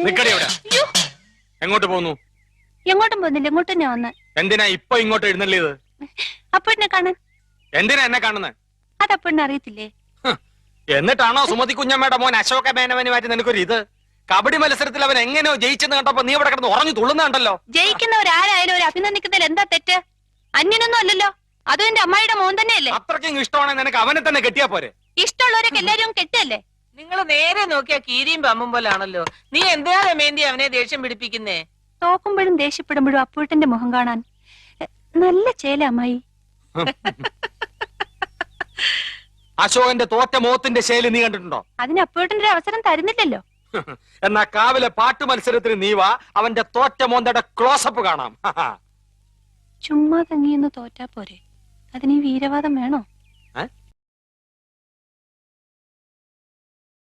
നിക്കടി അവിടെ. എങ്ങോട്ട് പോന്നു? എങ്ങോട്ടും പോകുന്നില്ല, ഇങ്ങോട്ട് തന്നെ വന്ന്. എന്തിനാ ഇപ്പൊ ഇങ്ങോട്ട് എഴുന്നള്ളിയത്? അപ്പഴിനെ കാണാൻ. എന്തിനാ എന്നെ കാണുന്നത്? അതപ്പഴിനെ അറിയത്തില്ലേ? എന്നിട്ടാണോ സുമതി കുഞ്ഞമ്മയുടെ മോൻ അശോക മേനവനുമായിട്ട് നിനക്കൊരു ഇത്? കബഡി മത്സരത്തിൽ അവൻ എങ്ങനെയോ ജയിച്ചെന്ന് കണ്ടപ്പോ നീ ഇവിടെ കിടന്ന് ഉറഞ്ഞു തുള്ളുന്നുണ്ടല്ലോ. ജയിക്കുന്നവരാരായാലും ഒരു അഭിനന്ദിക്കുന്നതിൽ എന്താ തെറ്റ്? അന്യനൊന്നും അല്ലല്ലോ, അതും എന്റെ അമ്മായിയുടെ മോൻ തന്നെയല്ലേ. അത്രയ്ക്കും ഇഷ്ടമാണെങ്കിൽ നിനക്ക് അവനെ തന്നെ കെട്ടിയാ പോരെ? ഇഷ്ടമുള്ളവരൊക്കെ എല്ലാരും കെട്ടല്ലേ? നിങ്ങൾ നേരെ നോക്കിയാ കീരിയും പമ്പും പോലാണല്ലോ. നീ എന്തിനാ രമേന്തി അവനെ ദേഷ്യം പിടിപ്പിക്കുന്നേ? തോക്കുമ്പോഴും ദേഷ്യപ്പെടുമ്പോഴും അപ്പൂട്ടന്റെ മുഖം കാണാൻ നല്ല ചേല അമ്മായി. അശോകന്റെ തോറ്റ മോത്തിന്റെ ശൈലി നീ കണ്ടിട്ടുണ്ടോ? അതിന് അപ്പൂട്ടന്റെ അവസരം തരുന്നില്ലല്ലോ. എന്നാ കാവിലെ പാട്ടു മത്സരത്തിന് നീ വാ, അവന്റെ തോറ്റ മോന്തയുടെ ക്ലോസപ്പ് കാണാം. ചുമ്മാ തങ്ങിയെന്ന് തോറ്റാ പോരെ, അതിന് ഈ വീരവാദം വേണോ?